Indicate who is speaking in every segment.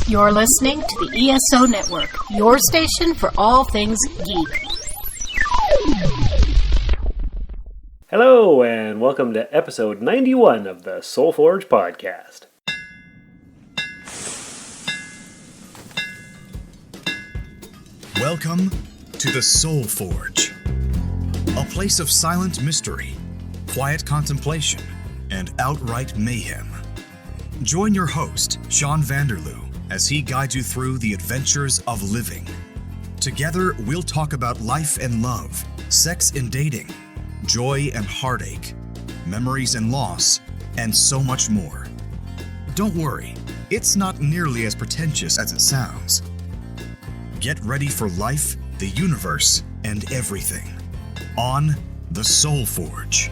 Speaker 1: You're listening to the ESO Network, your station for all things geek.
Speaker 2: Hello, and welcome to episode 91 of the Soul Forge podcast.
Speaker 3: Welcome to the Soul Forge, a place of silent mystery, quiet contemplation, and outright mayhem. Join your host, Shawn as he guides you through the adventures of living. Together, we'll talk about life and love, sex and dating, joy and heartache, memories and loss, and so much more. Don't worry, it's not nearly as pretentious as it sounds. Get ready for life, the universe, and everything on the Soul Forge.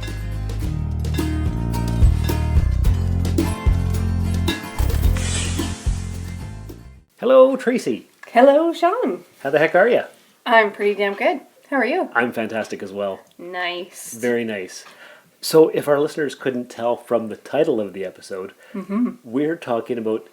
Speaker 2: Hello, Tracy.
Speaker 4: Hello, Shawn.
Speaker 2: How the heck are you?
Speaker 4: I'm pretty damn good. How are you?
Speaker 2: I'm fantastic as well.
Speaker 4: Nice.
Speaker 2: Very nice. So, if our listeners couldn't tell from the title of the episode, we're talking about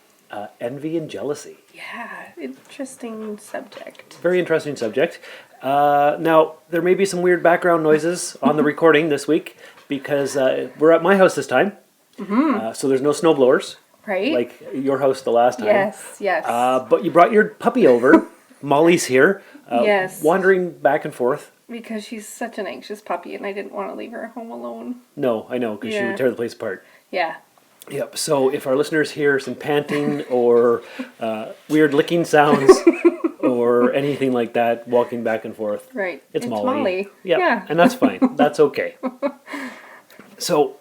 Speaker 2: envy and jealousy.
Speaker 4: Yeah, interesting subject.
Speaker 2: Very interesting subject. Now, there may be some weird background noises on the recording this week because we're at my house this time. So there's no snowblowers.
Speaker 4: Right?
Speaker 2: Like your house the last time.
Speaker 4: Yes.
Speaker 2: But you brought your puppy over. Molly's here.
Speaker 4: Yes.
Speaker 2: Wandering back and forth.
Speaker 4: Because she's such an anxious puppy and I didn't want to leave her home alone.
Speaker 2: No, I know, because she would tear the place apart.
Speaker 4: Yeah.
Speaker 2: Yep, so if our listeners hear some panting or weird licking sounds or anything like that, walking back and forth,
Speaker 4: right.
Speaker 2: It's Molly. Yep.
Speaker 4: Yeah.
Speaker 2: And that's fine. That's okay. So,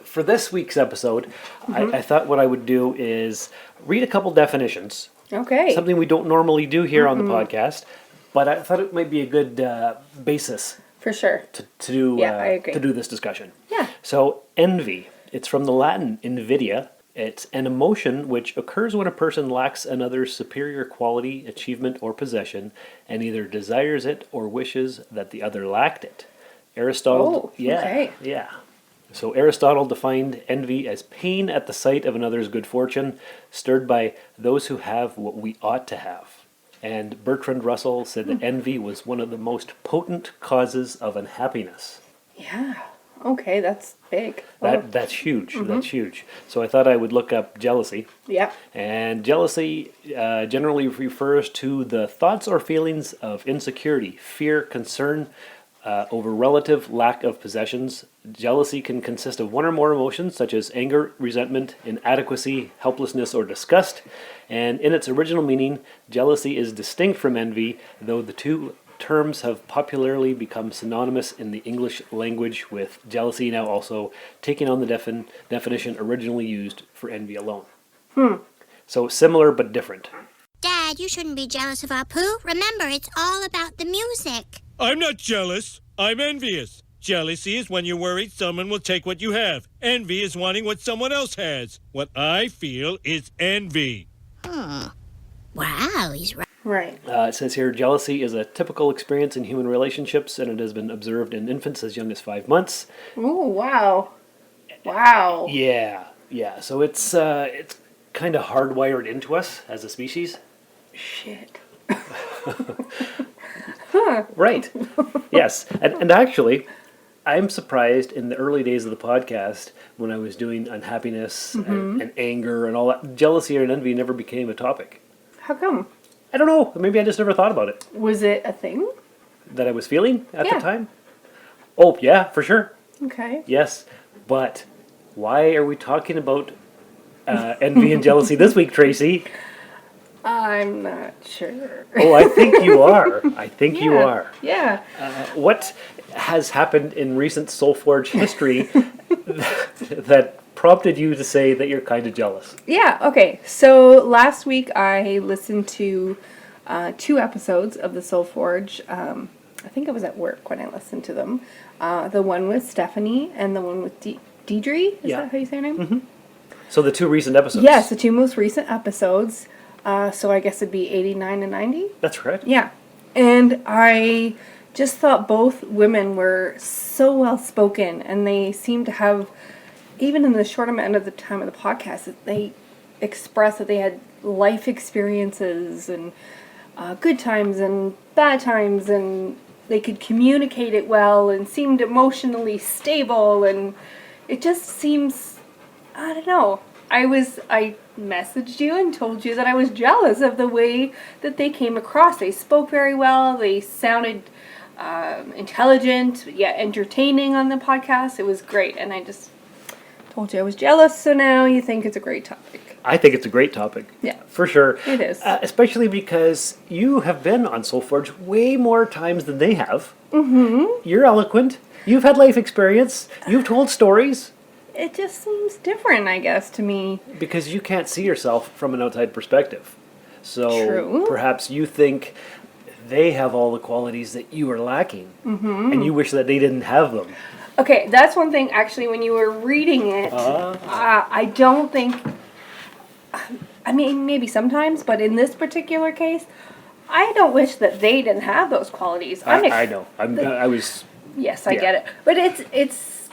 Speaker 2: for this week's episode, I thought what I would do is read a couple definitions.
Speaker 4: Okay.
Speaker 2: Something we don't normally do here on the podcast, but I thought it might be a good basis.
Speaker 4: For sure.
Speaker 2: To do
Speaker 4: I agree.
Speaker 2: To do this discussion.
Speaker 4: Yeah.
Speaker 2: So, envy. It's from the Latin invidia. It's an emotion which occurs when a person lacks another's superior quality, achievement, or possession, and either desires it or wishes that the other lacked it. Aristotle.
Speaker 4: Okay.
Speaker 2: Yeah. So Aristotle defined envy as pain at the sight of another's good fortune, stirred by those who have what we ought to have. And Bertrand Russell said that envy was one of the most potent causes of unhappiness.
Speaker 4: Yeah. Okay, that's big.
Speaker 2: That's huge. That's huge. So I thought I would look up jealousy.
Speaker 4: Yeah.
Speaker 2: And jealousy generally refers to the thoughts or feelings of insecurity, fear, concern over relative lack of possessions. Jealousy can consist of one or more emotions such as anger, resentment, inadequacy, helplessness, or disgust. And in its original meaning, jealousy is distinct from envy, though the two terms have popularly become synonymous in the English language, with jealousy now also taking on the definition originally used for envy alone. So similar but different.
Speaker 5: Dad, you shouldn't be jealous of our poo. Remember, it's all about the music.
Speaker 6: I'm not jealous. I'm envious. Jealousy is when you're worried someone will take what you have. Envy is wanting what someone else has. What I feel is envy.
Speaker 5: Wow, he's right.
Speaker 4: Right.
Speaker 2: It says here, jealousy is a typical experience in human relationships, and it has been observed in infants as young as 5 months.
Speaker 4: Ooh, wow. Wow.
Speaker 2: Yeah. So it's kind of hardwired into us as a species.
Speaker 4: Shit.
Speaker 2: Right. Yes. And actually, I'm surprised in the early days of the podcast when I was doing unhappiness and anger and all that, jealousy and envy never became a topic.
Speaker 4: How come?
Speaker 2: I don't know. Maybe I just never thought about it.
Speaker 4: Was it a thing?
Speaker 2: That I was feeling at the time? Oh, yeah, for sure.
Speaker 4: Okay.
Speaker 2: Yes. But why are we talking about envy and jealousy this week, Tracy?
Speaker 4: I'm not sure.
Speaker 2: Oh, I think you are. You are.
Speaker 4: Yeah.
Speaker 2: What has happened in recent Soulforge history that prompted you to say that you're kind of jealous?
Speaker 4: Yeah, okay. So last week I listened to 2 episodes of the Soul Forge. I think I was at work when I listened to them. The one with Stephanie and the one with Deidre. Is that how you say her name?
Speaker 2: Mm-hmm. So the 2 recent episodes.
Speaker 4: Yes, the 2 most recent episodes. So I guess it'd be 89 and 90.
Speaker 2: That's correct.
Speaker 4: Yeah. And I just thought both women were so well spoken, and they seemed to have, even in the short amount of the time of the podcast, they express that they had life experiences and good times and bad times, and they could communicate it well and seemed emotionally stable, and it just seems, I don't know. I messaged you and told you that I was jealous of the way that they came across. They spoke very well. They sounded intelligent, yet entertaining on the podcast. It was great, and I just told you I was jealous, so now you think it's a great topic.
Speaker 2: I think it's a great topic.
Speaker 4: Yeah.
Speaker 2: For sure.
Speaker 4: It is.
Speaker 2: Especially because you have been on SoulForge way more times than they have. Mm-hmm. You're eloquent. You've had life experience. You've told stories.
Speaker 4: It just seems different, I guess, to me.
Speaker 2: Because you can't see yourself from an outside perspective. So
Speaker 4: True.
Speaker 2: Perhaps you think they have all the qualities that you are lacking. Mm-hmm. And you wish that they didn't have them.
Speaker 4: Okay, that's one thing, actually, when you were reading it, I don't think, I mean, maybe sometimes, but in this particular case, I don't wish that they didn't have those qualities.
Speaker 2: I know. I was...
Speaker 4: Yes, I get it. But it's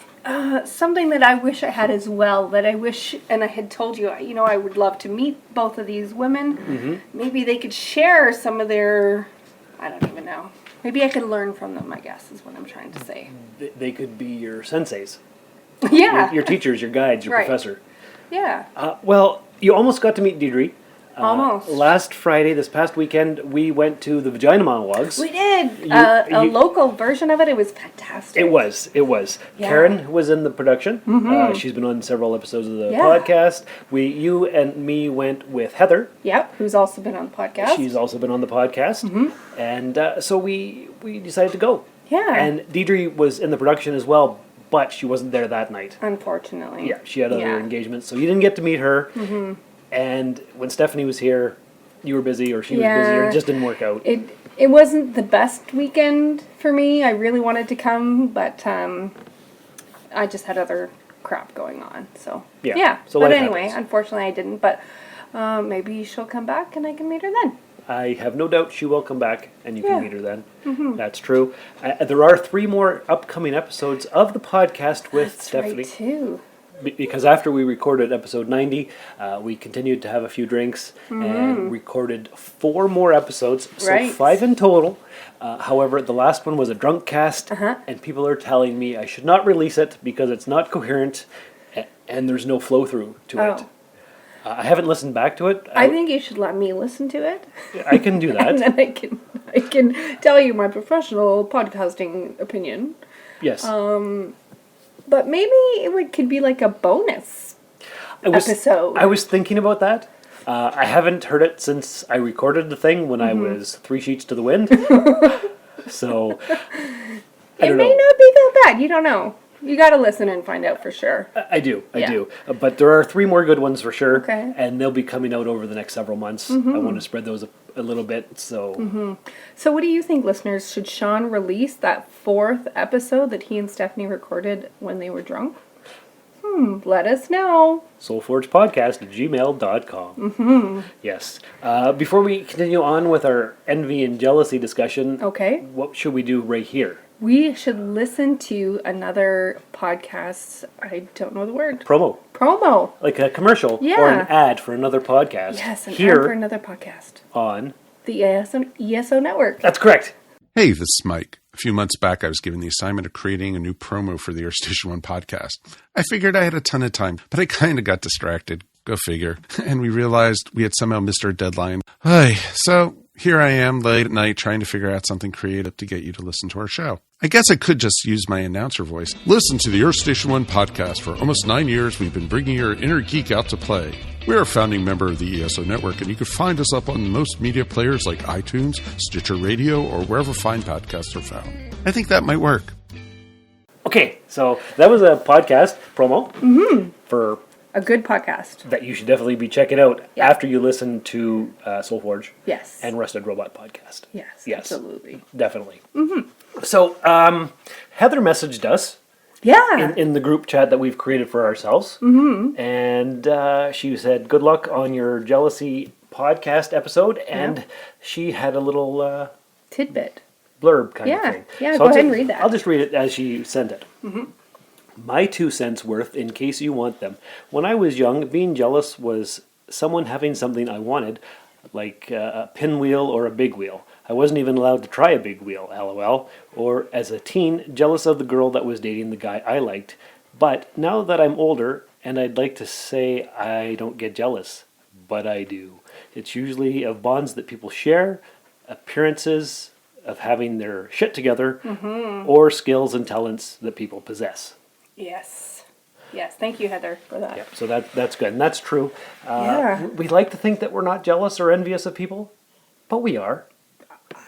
Speaker 4: something that I wish I had as well, that I wish, and I had told you, I would love to meet both of these women. Mm-hmm. Maybe they could share some of their, I don't even know. Maybe I could learn from them, I guess, is what I'm trying to say.
Speaker 2: They could be your senseis.
Speaker 4: Yeah.
Speaker 2: Your teachers, your guides, your
Speaker 4: Right.
Speaker 2: professor.
Speaker 4: Yeah.
Speaker 2: Well, you almost got to meet Deidre.
Speaker 4: Almost.
Speaker 2: Last Friday, this past weekend, we went to the Vagina Monologues.
Speaker 4: We did. A local version of it. It was fantastic.
Speaker 2: It was.
Speaker 4: Yeah.
Speaker 2: Karen was in the production.
Speaker 4: Mm-hmm.
Speaker 2: She's been on several episodes of the podcast. You and me went with Heather.
Speaker 4: Yep, who's also been on the podcast.
Speaker 2: She's also been on the podcast. Mm-hmm. And so we decided to go.
Speaker 4: Yeah.
Speaker 2: And Deidre was in the production as well, but she wasn't there that night.
Speaker 4: Unfortunately.
Speaker 2: Yeah, she had other engagements, so you didn't get to meet her. Mm-hmm. And when Stephanie was here, you were busy or she was busy or it just didn't work out.
Speaker 4: It wasn't the best weekend for me. I really wanted to come, but I just had other crap going on. So, yeah.
Speaker 2: So
Speaker 4: but
Speaker 2: life
Speaker 4: anyway,
Speaker 2: happens.
Speaker 4: Unfortunately I didn't. But maybe she'll come back and I can meet her then.
Speaker 2: I have no doubt she will come back and you can meet her then. Mm-hmm. That's true. There are 3 more upcoming episodes of the podcast with Stephanie.
Speaker 4: That's right, too.
Speaker 2: Because after we recorded episode 90, we continued to have a few drinks and recorded 4 more episodes, so 5 in total. However, the last one was a drunk cast, and people are telling me I should not release it because it's not coherent and there's no flow through to it. I haven't listened back to it.
Speaker 4: I think you should let me listen to it.
Speaker 2: I can do that.
Speaker 4: And then I can tell you my professional podcasting opinion.
Speaker 2: Yes.
Speaker 4: But maybe could be like a bonus episode.
Speaker 2: I was thinking about that. I haven't heard it since I recorded the thing when I was 3 sheets to the wind. So, I don't know.
Speaker 4: It may not be that bad. You don't know. You got to listen and find out for sure.
Speaker 2: I do. But there are 3 more good ones for sure.
Speaker 4: Okay.
Speaker 2: And they'll be coming out over the next several months. I want to spread those a little bit. So,
Speaker 4: So what do you think, listeners? Should Shawn release that 4th episode that he and Stephanie recorded when they were drunk? Let us know.
Speaker 2: soulforgepodcast@gmail.com. Yes. Before we continue on with our envy and jealousy discussion, what should we do right here?
Speaker 4: We should listen to another podcast. I don't know the word.
Speaker 2: Promo. Like a commercial or an ad for another podcast.
Speaker 4: Yes, an ad
Speaker 2: here
Speaker 4: for another podcast.
Speaker 2: On
Speaker 4: the ESO Network.
Speaker 2: That's correct.
Speaker 7: Hey, this is Mike. A few months back, I was given the assignment of creating a new promo for the Air Station 1 podcast. I figured I had a ton of time, but I kind of got distracted. Go figure. And we realized we had somehow missed our deadline. So here I am late at night trying to figure out something creative to get you to listen to our show. I guess I could just use my announcer voice. Listen to the Air Station 1 podcast. For almost 9 years, we've been bringing your inner geek out to play. We're a founding member of the ESO Network, and you can find us up on most media players like iTunes, Stitcher Radio, or wherever fine podcasts are found. I think that might work.
Speaker 2: Okay, so that was a podcast promo for
Speaker 4: a good podcast
Speaker 2: that you should definitely be checking out after you listen to SoulForge.
Speaker 4: Yes.
Speaker 2: And Rusted Robot podcast.
Speaker 4: Yes, absolutely.
Speaker 2: Definitely. So Heather messaged us.
Speaker 4: Yeah.
Speaker 2: In the group chat that we've created for ourselves. And she said, good luck on your jealousy podcast episode. And she had a little
Speaker 4: tidbit.
Speaker 2: Blurb kind of thing.
Speaker 4: Yeah, so go ahead and read that.
Speaker 2: I'll just read it as she sent it. My 2 cents worth in case you want them. When I was young, being jealous was someone having something I wanted, like a pinwheel or a big wheel. I wasn't even allowed to try a big wheel, lol. Or as a teen, jealous of the girl that was dating the guy I liked. But now that I'm older, and I'd like to say I don't get jealous, but I do. It's usually of bonds that people share, appearances of having their shit together, or skills and talents that people possess.
Speaker 4: Yes. Yes. Thank you, Heather, for that.
Speaker 2: Yeah, so that's good, and that's true.
Speaker 4: Yeah.
Speaker 2: We like to think that we're not jealous or envious of people, but we are.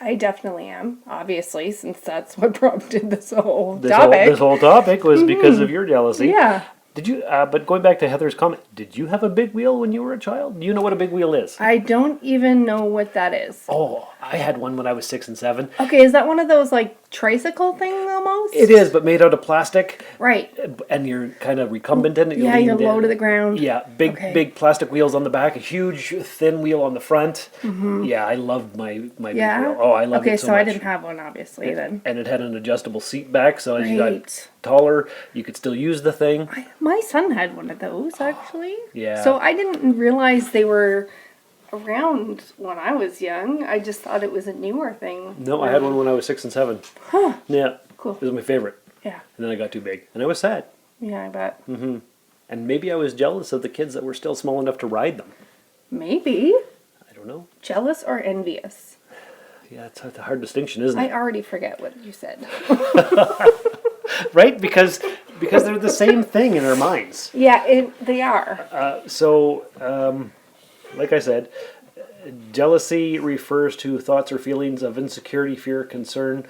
Speaker 4: I definitely am, obviously, since that's what prompted this whole topic.
Speaker 2: This whole topic was because of your jealousy.
Speaker 4: Yeah.
Speaker 2: Did you? But going back to Heather's comment, did you have a big wheel when you were a child? Do you know what a big wheel is?
Speaker 4: I don't even know what that is.
Speaker 2: Oh, I had one when I was 6 and 7.
Speaker 4: Okay, is that one of those, like, tricycle thing almost?
Speaker 2: It is, but made out of plastic.
Speaker 4: Right.
Speaker 2: And you're kind of recumbent in it.
Speaker 4: Yeah, you're low to the ground.
Speaker 2: Yeah, big plastic wheels on the back, a huge thin wheel on the front. Yeah, I loved my big wheel. Oh, I loved it so much.
Speaker 4: Okay, so I didn't have one, obviously, then.
Speaker 2: And it had an adjustable seat back, so as you
Speaker 4: Right.
Speaker 2: got taller, you could still use the thing.
Speaker 4: My son had one of those, actually.
Speaker 2: Yeah.
Speaker 4: So I didn't realize they were around when I was young. I just thought it was a newer thing.
Speaker 2: No, I had one when I was 6 and 7.
Speaker 4: Huh.
Speaker 2: Yeah.
Speaker 4: Cool.
Speaker 2: It was my favorite.
Speaker 4: Yeah.
Speaker 2: And then I got too big. And I was sad.
Speaker 4: Yeah, I bet.
Speaker 2: And maybe I was jealous of the kids that were still small enough to ride them.
Speaker 4: Maybe.
Speaker 2: I don't know.
Speaker 4: Jealous or envious?
Speaker 2: Yeah, it's a hard distinction, isn't
Speaker 4: I
Speaker 2: it?
Speaker 4: already forget what you said.
Speaker 2: Right? Because they're the same thing in our minds.
Speaker 4: Yeah, they are.
Speaker 2: Like I said, jealousy refers to thoughts or feelings of insecurity, fear, concern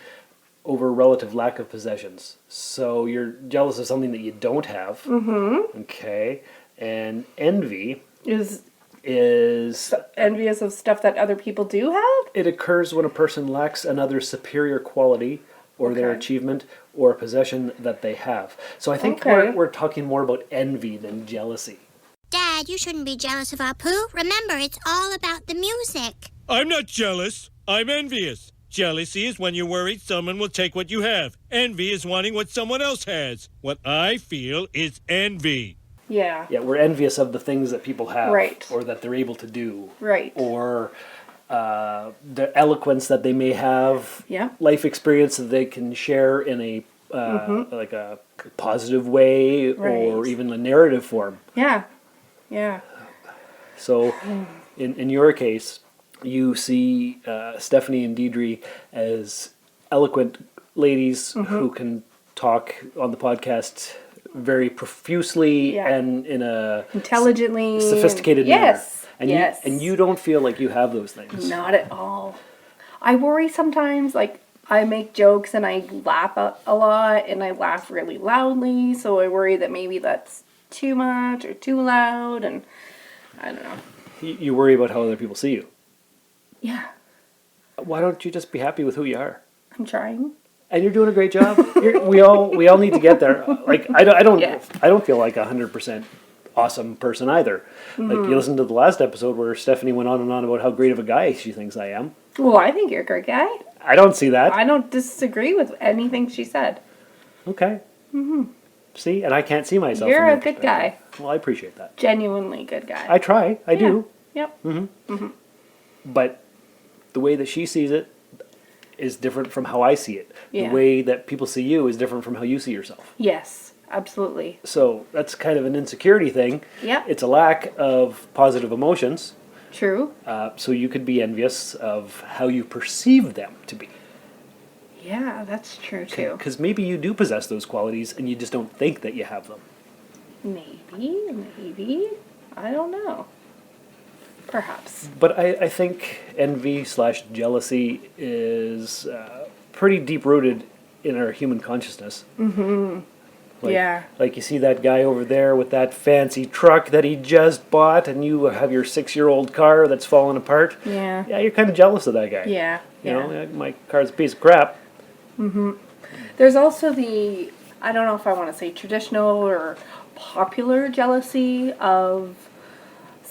Speaker 2: over relative lack of possessions. So you're jealous of something that you don't have. Okay. And envy
Speaker 4: Is
Speaker 2: is...
Speaker 4: envious of stuff that other people do have?
Speaker 2: It occurs when a person lacks another's superior quality or their
Speaker 4: Okay.
Speaker 2: achievement or possession that they have. So I think
Speaker 4: Okay.
Speaker 2: we're talking more about envy than jealousy.
Speaker 5: Dad, you shouldn't be jealous of our Pooh. Remember, it's all about the music.
Speaker 6: I'm not jealous. I'm envious. Jealousy is when you're worried someone will take what you have. Envy is wanting what someone else has. What I feel is envy.
Speaker 4: Yeah.
Speaker 2: Yeah, we're envious of the things that people have,
Speaker 4: Right.
Speaker 2: or that they're able to do,
Speaker 4: Right.
Speaker 2: or the eloquence that they may have,
Speaker 4: Yeah.
Speaker 2: life experience that they can share in a like a positive way, or
Speaker 4: Right.
Speaker 2: even a narrative form.
Speaker 4: Yeah. Yeah.
Speaker 2: So, in your case, you see Stephanie and Deidre as eloquent ladies who can talk on the podcast very profusely
Speaker 4: Yeah.
Speaker 2: and in a
Speaker 4: Intelligently.
Speaker 2: sophisticated manner.
Speaker 4: Yes.
Speaker 2: And
Speaker 4: Yes.
Speaker 2: you don't feel like you have those things.
Speaker 4: Not at all. I worry sometimes, like, I make jokes and I laugh a lot and I laugh really loudly, so I worry that maybe that's too much or too loud, and I don't know.
Speaker 2: You worry about how other people see you.
Speaker 4: Yeah,
Speaker 2: Why don't you just be happy with who you are?
Speaker 4: I'm trying.
Speaker 2: And you're doing a great job. We all need to get there. Like I don't feel like 100% awesome person either. Like you listened to the last episode where Stephanie went on and on about how great of a guy she thinks I am.
Speaker 4: Well, I think you're a great guy.
Speaker 2: I don't see that.
Speaker 4: I don't disagree with anything she said.
Speaker 2: Okay. See, and I can't see myself.
Speaker 4: You're
Speaker 2: from
Speaker 4: a
Speaker 2: your
Speaker 4: good guy.
Speaker 2: perspective. Well, I appreciate that.
Speaker 4: Genuinely good guy.
Speaker 2: I try. I do.
Speaker 4: Yep.
Speaker 2: But the way that she sees it is different from how I see it.
Speaker 4: Yeah.
Speaker 2: The way that people see you is different from how you see yourself.
Speaker 4: Yes, absolutely.
Speaker 2: So that's kind of an insecurity thing.
Speaker 4: Yep.
Speaker 2: It's a lack of positive emotions.
Speaker 4: True.
Speaker 2: So you could be envious of how you perceive them to be.
Speaker 4: Yeah, that's true too.
Speaker 2: Because maybe you do possess those qualities and you just don't think that you have them.
Speaker 4: Maybe. I don't know. Perhaps.
Speaker 2: But I think envy/jealousy is pretty deep-rooted in our human consciousness. Like,
Speaker 4: Yeah.
Speaker 2: Like you see that guy over there with that fancy truck that he just bought, and you have your 6-year-old car that's falling apart.
Speaker 4: Yeah.
Speaker 2: Yeah, you're kind of jealous of that guy.
Speaker 4: Yeah.
Speaker 2: You know, my car's a piece of crap.
Speaker 4: There's also the, I don't know if I want to say traditional or popular jealousy of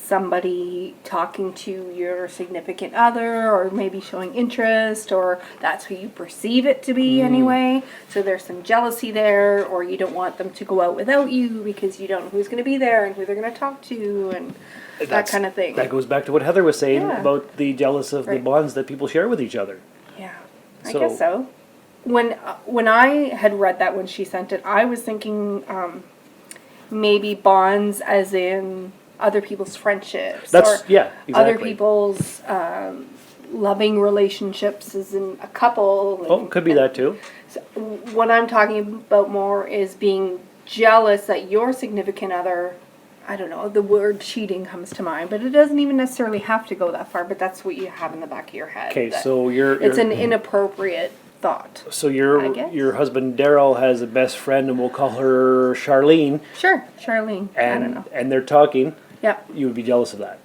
Speaker 4: somebody talking to your significant other, or maybe showing interest, or that's who you perceive it to be anyway. So there's some jealousy there, or you don't want them to go out without you because you don't know who's going to be there and who they're going to talk to, and that kind of thing.
Speaker 2: That goes back to what Heather was saying
Speaker 4: Yeah.
Speaker 2: about the jealous of the bonds that people share with each other.
Speaker 4: Yeah, I guess so. When I had read that when she sent it, I was thinking maybe bonds as in other people's friendships.
Speaker 2: Exactly.
Speaker 4: Other people's loving relationships as in a couple.
Speaker 2: Oh, could be that too.
Speaker 4: So what I'm talking about more is being jealous that your significant other, I don't know, the word cheating comes to mind, but it doesn't even necessarily have to go that far, but that's what you have in the back of your head.
Speaker 2: Okay, so
Speaker 4: it's an inappropriate thought.
Speaker 2: So your husband Daryl has a best friend, and we'll call her Charlene.
Speaker 4: Sure, Charlene. I don't know.
Speaker 2: And they're talking.
Speaker 4: Yeah.
Speaker 2: You would be jealous of that.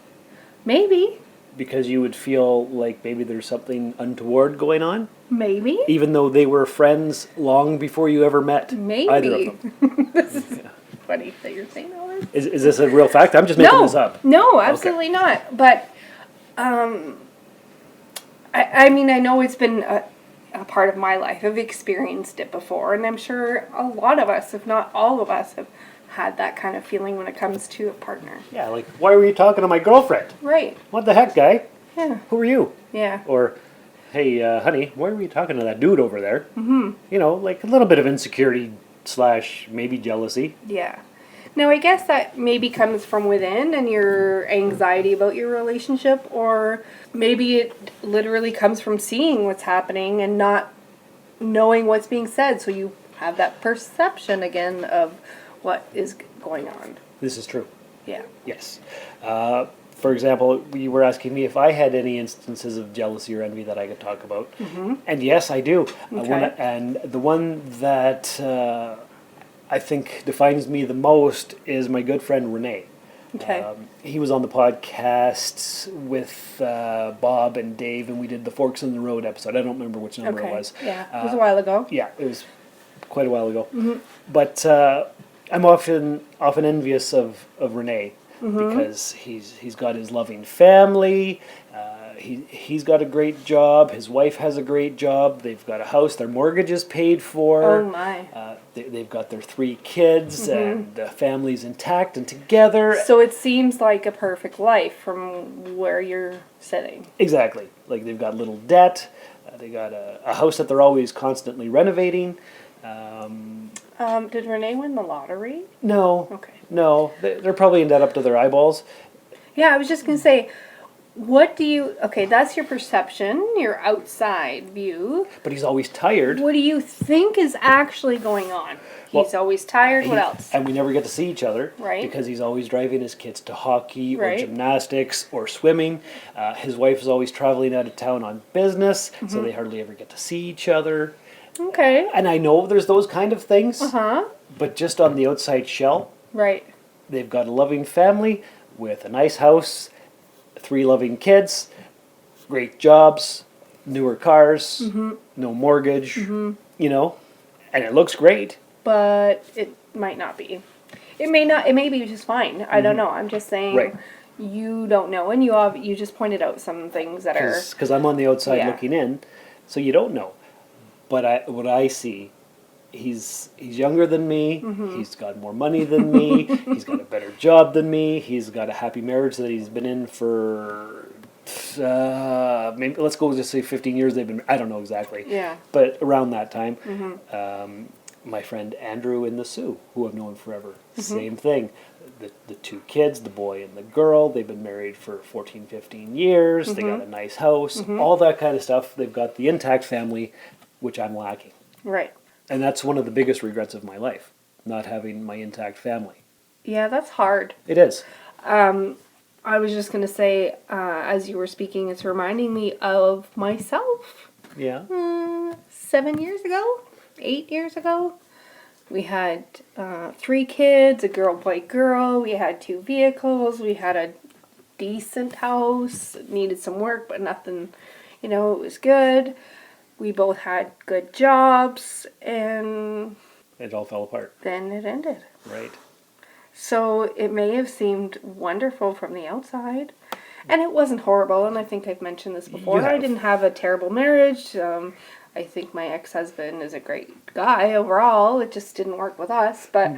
Speaker 4: Maybe.
Speaker 2: Because you would feel like maybe there's something untoward going on.
Speaker 4: Maybe.
Speaker 2: Even though they were friends long before you ever met
Speaker 4: Maybe.
Speaker 2: either of them.
Speaker 4: This is funny that you're saying all this.
Speaker 2: Is this a real fact? I'm just making this up.
Speaker 4: No, absolutely not. But, I mean, I know it's been a part of my life. I've experienced it before, and I'm sure a lot of us, if not all of us, have had that kind of feeling when it comes to a partner.
Speaker 2: Yeah, like, why were you talking to my girlfriend?
Speaker 4: Right.
Speaker 2: What the heck, guy?
Speaker 4: Yeah.
Speaker 2: Who are you?
Speaker 4: Yeah.
Speaker 2: Or, hey, honey, why were you talking to that dude over there? Mm-hmm. You know, like a little bit of insecurity / maybe jealousy.
Speaker 4: Yeah. Now, I guess that maybe comes from within and your anxiety about your relationship, or maybe it literally comes from seeing what's happening and not knowing what's being said, so you have that perception again of what is going on.
Speaker 2: This is true.
Speaker 4: Yeah.
Speaker 2: Yes. For example, you were asking me if I had any instances of jealousy or envy that I could talk about. Mm-hmm. And yes, I do.
Speaker 4: Okay.
Speaker 2: And the one that I think defines me the most is my good friend Renee.
Speaker 4: Okay.
Speaker 2: He was on the podcast with Bob and Dave, and we did the Forks in the Road episode. I don't remember which number it was.
Speaker 4: Yeah, it was a while ago.
Speaker 2: Yeah, it was quite a while ago. Mm-hmm. But I'm often envious of Renee. Mm-hmm. Because he's got his loving family, he's got a great job, his wife has a great job, they've got a house, their mortgage is paid for.
Speaker 4: Oh my.
Speaker 2: They've got their 3 kids, and the family's intact and together.
Speaker 4: So it seems like a perfect life from where you're sitting.
Speaker 2: Exactly. Like they've got little debt, they got a house that they're always constantly renovating.
Speaker 4: Did Renee win the lottery?
Speaker 2: No.
Speaker 4: Okay.
Speaker 2: No, they're probably in debt up to their eyeballs.
Speaker 4: Yeah, I was just going to say, okay, that's your perception, your outside view.
Speaker 2: But he's always tired.
Speaker 4: What do you think is actually going on? He's always tired. What else?
Speaker 2: And we never get to see each other.
Speaker 4: Right.
Speaker 2: Because he's always driving his kids to hockey or
Speaker 4: Right.
Speaker 2: gymnastics or swimming. His wife is always traveling out of town on business, so they hardly ever get to see each other.
Speaker 4: Okay.
Speaker 2: And I know there's those kind of things.
Speaker 4: Uh-huh.
Speaker 2: But just on the outside shell,
Speaker 4: Right.
Speaker 2: they've got a loving family with a nice house, 3 loving kids, great jobs, newer cars, no mortgage, you know, and it looks great.
Speaker 4: But it might not be. It may be just fine. I don't know. I'm just saying
Speaker 2: Right.
Speaker 4: you don't know, and you just pointed out some things that are...
Speaker 2: Because I'm on the outside
Speaker 4: Yeah.
Speaker 2: looking in, so you don't know. But what I see, he's younger than me. He's got more money than me. He's got a better job than me. He's got a happy marriage that he's been in for maybe let's go just say 15 years. They've been, I don't know exactly.
Speaker 4: Yeah.
Speaker 2: But around that time, my friend Andrew and the Sue, who I've known forever, same thing. The 2 kids, the boy and the girl, they've been married for 14, 15 years. They got a nice house, all that kind of stuff. They've got the intact family, which I'm lacking.
Speaker 4: Right.
Speaker 2: And that's one of the biggest regrets of my life, not having my intact family.
Speaker 4: Yeah, that's hard.
Speaker 2: It is.
Speaker 4: I was just going to say, as you were speaking, it's reminding me of myself.
Speaker 2: Yeah.
Speaker 4: 7 years ago? 8 years ago? We had 3 kids, a girl, boy, girl. We had 2 vehicles. We had a decent house. It needed some work, but nothing, it was good. We both had good jobs, and
Speaker 2: It all fell apart.
Speaker 4: then it ended.
Speaker 2: Right.
Speaker 4: So it may have seemed wonderful from the outside. And it wasn't horrible, and I think I've mentioned this before. I didn't have a terrible marriage. I think my ex-husband is a great guy overall. It just didn't work with us. But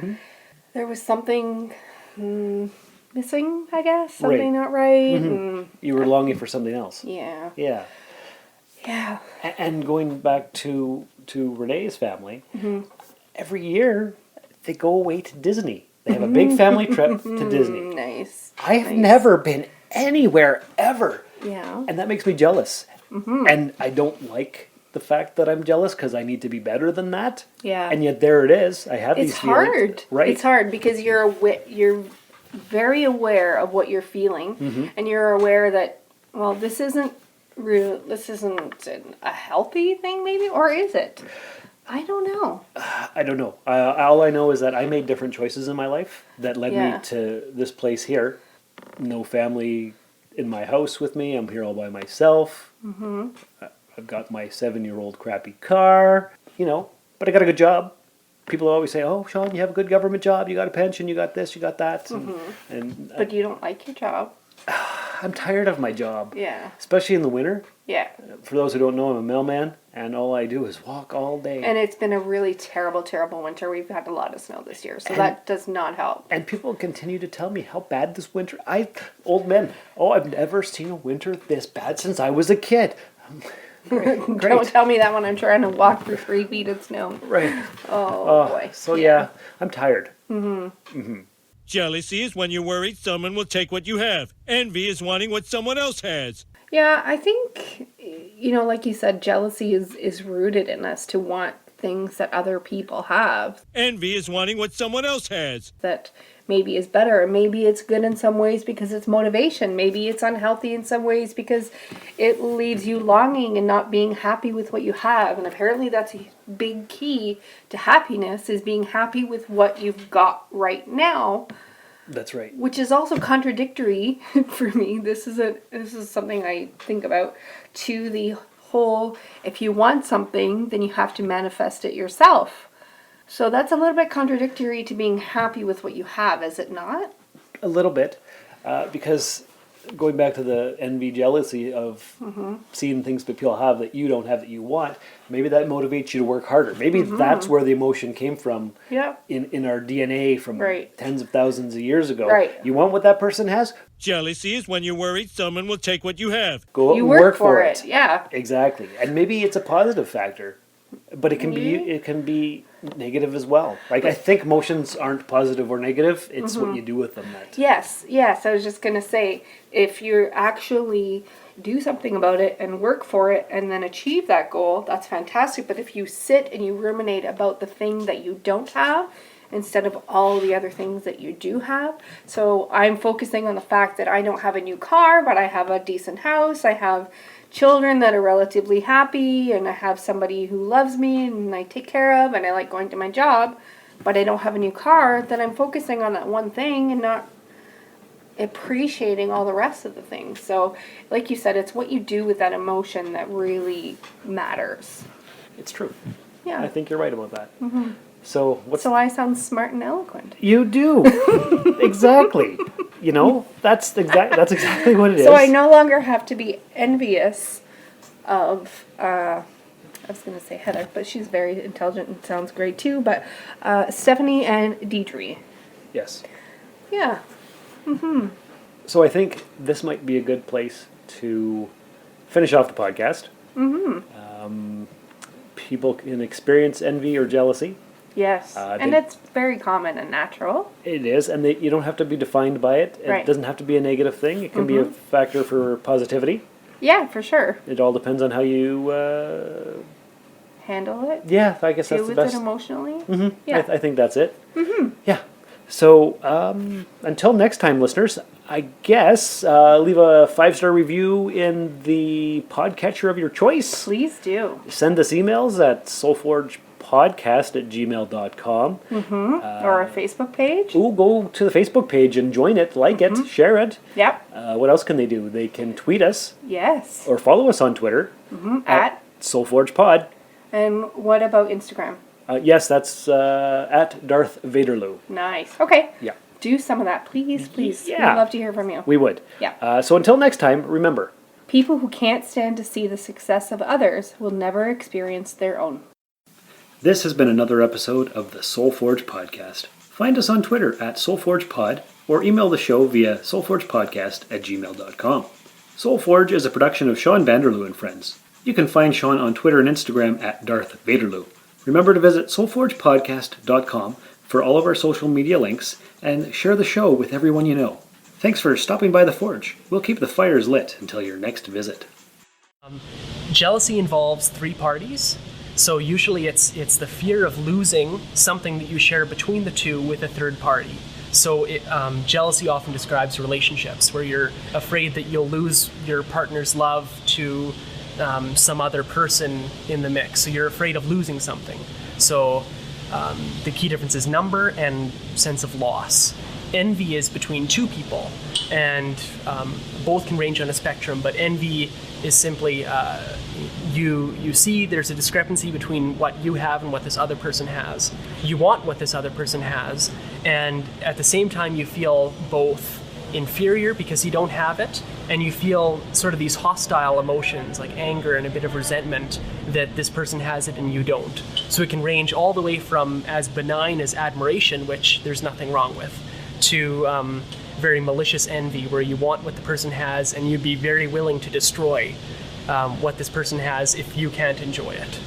Speaker 4: there was something missing, I guess. Something not right. And,
Speaker 2: You were longing for something else.
Speaker 4: yeah.
Speaker 2: Yeah.
Speaker 4: Yeah.
Speaker 2: And going back to Renee's family, every year they go away to Disney. They have a big family trip to Disney.
Speaker 4: Nice.
Speaker 2: I have never been anywhere ever.
Speaker 4: Yeah.
Speaker 2: And that makes me jealous. And I don't like the fact that I'm jealous because I need to be better than that.
Speaker 4: Yeah.
Speaker 2: And yet there it is. I have these feelings.
Speaker 4: It's hard.
Speaker 2: Right.
Speaker 4: It's hard because you're very aware of what you're feeling, and you're aware that, well, this isn't real. This isn't a healthy thing, maybe, or is it? I don't know.
Speaker 2: I don't know. All I know is that I made different choices in my life that led
Speaker 4: Yeah.
Speaker 2: me to this place here. No family in my house with me. I'm here all by myself. I've got my 7-year-old crappy car, but I got a good job. People always say, "Oh, Shawn, you have a good government job. You got a pension. You got this. You got that." And
Speaker 4: But you don't like your job.
Speaker 2: I'm tired of my job.
Speaker 4: Yeah.
Speaker 2: Especially in the winter.
Speaker 4: Yeah.
Speaker 2: For those who don't know, I'm a mailman, and all I do is walk all day.
Speaker 4: And it's been a really terrible, terrible winter. We've had a lot of snow this year, so that does not help.
Speaker 2: And people continue to tell me how bad this winter. Old men. Oh, I've never seen a winter this bad since I was a kid. Great.
Speaker 4: Don't tell me that when I'm trying to walk through 3 feet of snow.
Speaker 2: Right.
Speaker 4: Oh boy.
Speaker 2: So yeah, I'm tired.
Speaker 6: Jealousy is when you're worried someone will take what you have. Envy is wanting what someone else has.
Speaker 4: Yeah, I think, like you said, jealousy is rooted in us to want things that other people have
Speaker 6: Envy is wanting what someone else has.
Speaker 4: that maybe is better. Maybe it's good in some ways because it's motivation. Maybe it's unhealthy in some ways because it leaves you longing and not being happy with what you have. And apparently that's a big key to happiness, is being happy with what you've got right now.
Speaker 2: That's right.
Speaker 4: Which is also contradictory for me. This is something I think about, to the whole, if you want something, then you have to manifest it yourself. So that's a little bit contradictory to being happy with what you have, is it not?
Speaker 2: A little bit. Because going back to the envy, jealousy of seeing things that people have that you don't have that you want, maybe that motivates you to work harder. Maybe that's where the emotion came from in our DNA from tens of thousands of years ago.
Speaker 4: Right.
Speaker 2: You want what that person has?
Speaker 6: Jealousy is when you're worried someone will take what you have.
Speaker 2: Go out
Speaker 4: You
Speaker 2: and
Speaker 4: work for it. Yeah.
Speaker 2: Exactly. And maybe it's a positive factor, but it can be negative as well. Like, I think emotions aren't positive or negative. It's what you do with them.
Speaker 4: Yes. I was just going to say, if you actually do something about it and work for it and then achieve that goal, that's fantastic. But if you sit and you ruminate about the thing that you don't have instead of all the other things that you do have. So I'm focusing on the fact that I don't have a new car, but I have a decent house. I have children that are relatively happy, and I have somebody who loves me and I take care of, and I like going to my job, but I don't have a new car. Then I'm focusing on that one thing and not appreciating all the rest of the things. So like you said, it's what you do with that emotion that really matters.
Speaker 2: It's true.
Speaker 4: Yeah.
Speaker 2: I think you're right about that. So
Speaker 4: So I sound smart and eloquent.
Speaker 2: You do. Exactly. That's exactly what it is.
Speaker 4: So I no longer have to be envious of, I was going to say Heather, but she's very intelligent and sounds great too, but Stephanie and Deidre.
Speaker 2: Yes.
Speaker 4: Yeah.
Speaker 2: So I think this might be a good place to finish off the podcast. People can experience envy or jealousy.
Speaker 4: Yes. And it's very common and natural.
Speaker 2: It is, and you don't have to be defined by it. It doesn't have to be a negative thing. It can be a factor for positivity.
Speaker 4: Yeah, for sure.
Speaker 2: It all depends on how you
Speaker 4: handle it.
Speaker 2: Yeah, I guess that's the
Speaker 4: Deal with
Speaker 2: best.
Speaker 4: it emotionally.
Speaker 2: Yeah, I think that's it. Yeah. So until next time, listeners, I guess leave a 5-star review in the podcatcher of your choice.
Speaker 4: Please do.
Speaker 2: Send us emails at soulforgepodcast@gmail.com.
Speaker 4: Or a Facebook page.
Speaker 2: Ooh, go to the Facebook page and join it, like it, share it.
Speaker 4: Yep.
Speaker 2: What else can they do? They can tweet us
Speaker 4: Yes.
Speaker 2: or follow us on Twitter
Speaker 4: At.
Speaker 2: SoulForgePod.
Speaker 4: And what about Instagram?
Speaker 2: Yes, that's at Darth Vaderloo.
Speaker 4: Nice. Okay.
Speaker 2: Yeah.
Speaker 4: do some of that. Please.
Speaker 2: Yeah.
Speaker 4: We'd love to hear from you.
Speaker 2: We would.
Speaker 4: Yeah.
Speaker 2: So until next time, remember,
Speaker 4: people who can't stand to see the success of others will never experience their own.
Speaker 2: this has been another episode of the SoulForge Podcast. Find us on Twitter at SoulForgePod or email the show via soulforgepodcast@gmail.com. SoulForge is a production of Shawn Vanderloo and Friends. You can find Shawn on Twitter and Instagram at Darth Vaderloo. Remember to visit soulforgepodcast.com for all of our social media links and share the show with everyone you know. Thanks for stopping by the Forge. We'll keep the fires lit until your next visit.
Speaker 8: Jealousy involves three parties. So usually it's the fear of losing something that you share between the two with a third party. So jealousy often describes relationships where you're afraid that you'll lose your partner's love to some other person in the mix. So you're afraid of losing something. So the key difference is number and sense of loss. Envy is between two people, and both can range on a spectrum, but envy is simply you see there's a discrepancy between what you have and what this other person has. You want what this other person has, and at the same time you feel both inferior because you don't have it, and you feel sort of these hostile emotions like anger and a bit of resentment that this person has it and you don't. So it can range all the way from as benign as admiration, which there's nothing wrong with, to very malicious envy where you want what the person has and you'd be very willing to destroy what this person has if you can't enjoy it.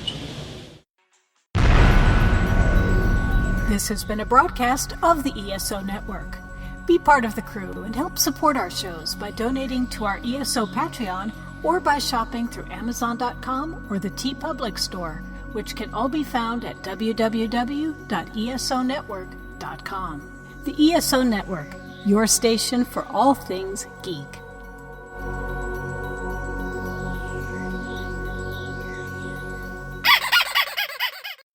Speaker 1: This has been a broadcast of the ESO Network. Be part of the crew and help support our shows by donating to our ESO Patreon or by shopping through Amazon.com or the TeePublic store, which can all be found at www.esonetwork.com. The ESO Network, your station for all things geek.